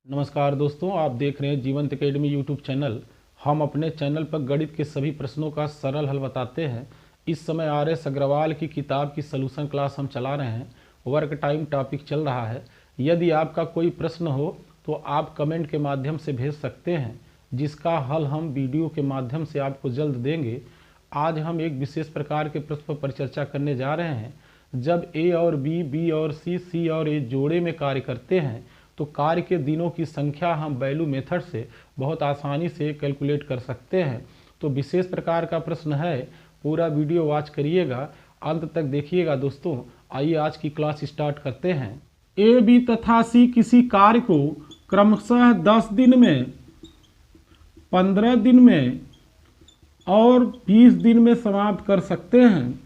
नमस्कार दोस्तों, आप देख रहे हैं जीवंत एकेडमी यूट्यूब चैनल। हम अपने चैनल पर गणित के सभी प्रश्नों का सरल हल बताते हैं। इस समय RS अग्रवाल की किताब की सलूशन क्लास हम चला रहे हैं। वर्क टाइम टॉपिक चल रहा है। यदि आपका कोई प्रश्न हो तो आप कमेंट के माध्यम से भेज सकते हैं, जिसका हल हम वीडियो के माध्यम से आपको जल्द देंगे। आज हम एक विशेष प्रकार के प्रश्न पर चर्चा करने जा रहे हैं। जब A और B, B और C और A जोड़े में कार्य करते हैं तो कार्य के दिनों की संख्या हम वैल्यू मेथड से बहुत आसानी से कैलकुलेट कर सकते हैं। तो विशेष प्रकार का प्रश्न है, पूरा वीडियो वॉच करिएगा, अंत तक देखिएगा दोस्तों। आइए आज की क्लास स्टार्ट करते हैं। A, B तथा C किसी कार्य को क्रमशः 10 दिन में, 15 दिन में और 20 दिन में समाप्त कर सकते हैं।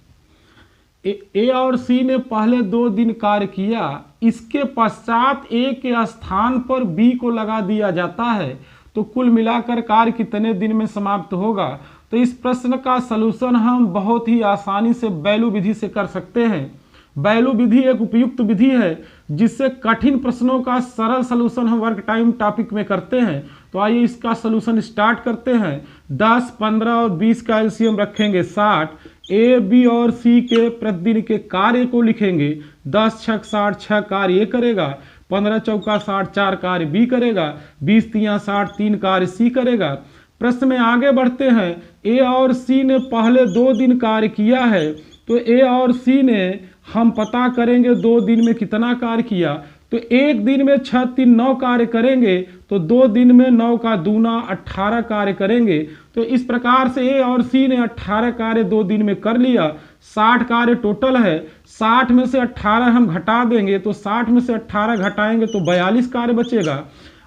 A और C ने पहले 2 दिन कार्य किया, इसके पश्चात A के स्थान पर B को लगा दिया जाता है, तो कुल मिलाकर कार्य कितने दिन में समाप्त होगा। तो इस प्रश्न का सलूशन हम बहुत ही आसानी से वैल्यू विधि से कर सकते हैं। वैल्यू विधि एक उपयुक्त विधि है जिससे कठिन प्रश्नों का सरल सलूशन हम वर्क टाइम टॉपिक में करते हैं। तो आइए इसका सलूशन स्टार्ट करते हैं। 10, 15 और 20 का एलसीएम रखेंगे 60। A, B और C के प्रतिदिन के कार्य को लिखेंगे। 10 छक 60, 6 कार्य A करेगा। 15 चौका 60, 4 कार्य B करेगा। 20 तियां 60, 3 कार्य C करेगा। प्रश्न में आगे बढ़ते हैं। A और C ने पहले 2 दिन कार्य किया है, तो A और C ने हम पता करेंगे 2 दिन में कितना कार्य किया। तो एक दिन में 6 3 9 कार्य करेंगे, तो 2 दिन में 9 का दूना 18 कार्य करेंगे। तो इस प्रकार से A और C ने 18 कार्य 2 दिन में कर लिया। 60 कार्य टोटल है। 60 में से 18 हम घटा देंगे, तो 60 में से 18 घटाएंगे तो 42 कार्य बचेगा।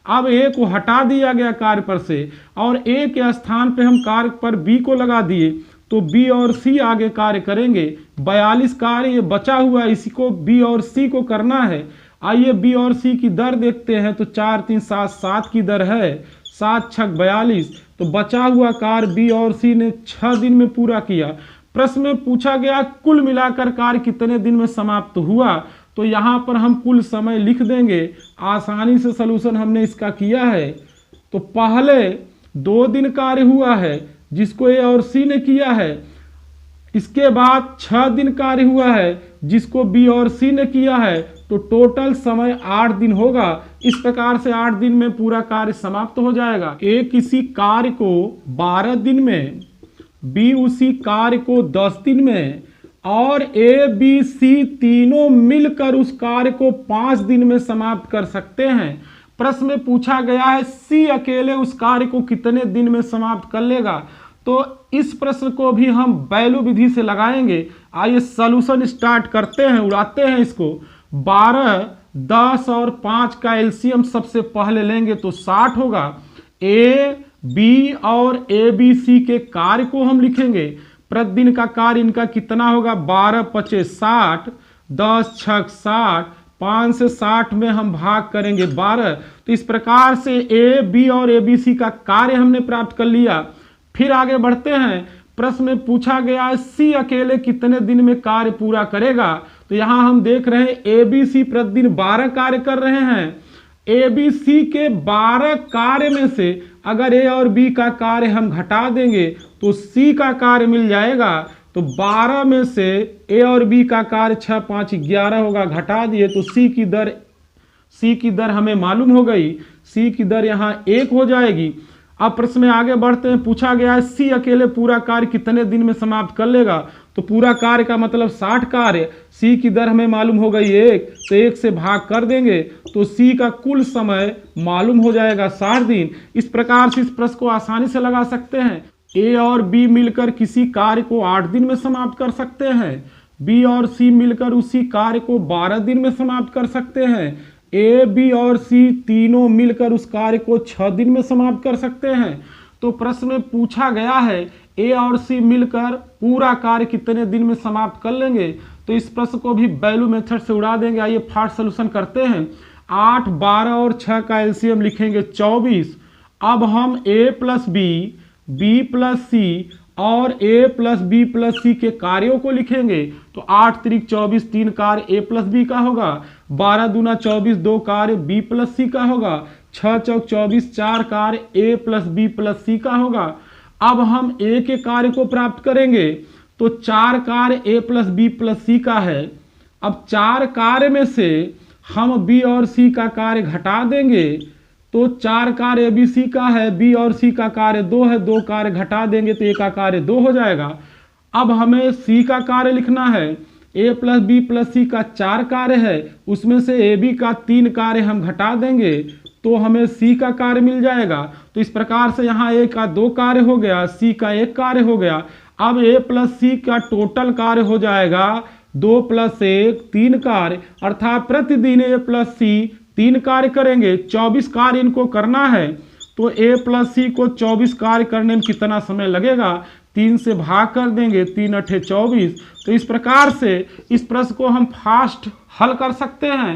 अब A को हटा दिया गया कार्य पर से और A के स्थान पे हम कार्य पर B को लगा दिए, तो B और C आगे कार्य करेंगे। 42 कार्य ये बचा हुआ है, इसी को B और C को करना है। आइए B और C की दर देखते हैं। तो 4 3 7 7 की दर है। 7 छक 42, तो बचा हुआ कार्य B और C ने 6 दिन में पूरा किया। प्रश्न में पूछा गया कुल मिलाकर कार्य कितने दिन में समाप्त हुआ। तो यहाँ पर हम कुल समय लिख देंगे। आसानी से सलूशन हमने इसका किया है। तो पहले 2 दिन कार्य हुआ है जिसको A और C ने किया है। इसके बाद 6 दिन कार्य हुआ है जिसको B और C ने किया है। तो टोटल समय 8 दिन होगा। इस प्रकार से 8 दिन में पूरा कार्य समाप्त हो जाएगा। A किसी कार्य को 12 दिन में, B उसी कार्य को 10 दिन में और A, B, C तीनों मिलकर उस कार्य को 5 दिन में समाप्त कर सकते हैं। प्रश्न में पूछा गया है C अकेले उस कार्य को कितने दिन में समाप्त कर लेगा। तो इस प्रश्न को भी हम वैल्यू विधि से लगाएंगे। आइए सॉल्यूशन स्टार्ट करते हैं, उड़ाते हैं इसको। 12, 10 और 5 का एलसीएम सबसे पहले लेंगे तो 60 होगा। A, B और ABC के कार्य को हम लिखेंगे। प्रतिदिन का कार्य इनका कितना होगा। 12 5 60, 10 छक 60, 5 से 60 में हम भाग करेंगे 12। तो इस प्रकार से A, B और ABC का कार्य हमने प्राप्त कर लिया। फिर आगे बढ़ते हैं। प्रश्न में पूछा गया है C अकेले कितने दिन में कार्य पूरा करेगा। तो यहां हम देख रहे हैं ABC प्रतिदिन 12 कार्य कर रहे हैं। ABC के 12 कार्य में से अगर A और B का कार्य हम घटा देंगे तो C का कार्य मिल जाएगा। तो 12 में से A और B का कार्य 6 5 11 होगा, घटा दिए तो C की दर हमें मालूम हो गई। C की दर यहाँ 1 हो जाएगी। अब प्रश्न में आगे बढ़ते हैं। पूछा गया है C अकेले पूरा कार्य कितने दिन में समाप्त कर लेगा। तो पूरा कार्य का मतलब 60 कार्य। C की दर हमें मालूम हो गई 1, तो 1 से भाग कर देंगे तो C का कुल समय मालूम हो जाएगा 60 दिन। इस प्रकार से इस प्रश्न को आसानी से लगा सकते हैं। A और B मिलकर किसी कार्य को 8 दिन में समाप्त कर सकते हैं। B और C मिलकर उसी कार्य को 12 दिन में समाप्त कर सकते हैं। A, B और C तीनों मिलकर उस कार्य को 6 दिन में समाप्त कर सकते हैं। तो प्रश्न में पूछा गया है A और C मिलकर पूरा कार्य कितने दिन में समाप्त कर लेंगे। तो इस प्रश्न को भी वैल्यू मेथड से उड़ा देंगे। आइए फास्ट सॉल्यूशन करते हैं। 8, 12 और 6 का एलसीएम लिखेंगे 24। अब हम A plus B, B plus C और A plus B plus C के कार्यों को लिखेंगे। तो 8 त्रिक 24, 3 कार्य A प्लस B का होगा। 12 दूना 24, 2 कार्य B प्लस C का होगा। 6 चौक 24, 4 कार्य ए प्लस बी प्लस सी का होगा। अब हम ए के कार्य को प्राप्त करेंगे तो 4 कार्य ए प्लस बी प्लस सी का है। अब 4 कार्य में से हम बी और सी का कार्य घटा देंगे तो 4 कार्य ए बी सी का है, बी और सी का कार्य 2 है, 2 कार्य घटा देंगे तो ए का कार्य 2 हो जाएगा। अब हमें सी का कार्य लिखना है, ए प्लस बी प्लस सी का 4 कार्य है, उसमें से ए बी का 3 कार्य हम घटा देंगे तो हमें सी का कार्य मिल जाएगा। तो इस प्रकार से यहाँ ए का 2 कार्य हो गया, सी का 1 कार्य हो गया। अब ए प्लस सी का टोटल कार्य हो जाएगा 2 प्लस 1 3 कार्य, अर्थात प्रतिदिन ए प्लस सी 3 कार्य करेंगे। 24 कार्य इनको करना है तो ए प्लस सी को 24 कार्य करने में कितना समय लगेगा, 3 से भाग कर देंगे, 3 अठे 24। तो इस प्रकार से इस प्रश्न को हम फास्ट हल कर सकते हैं।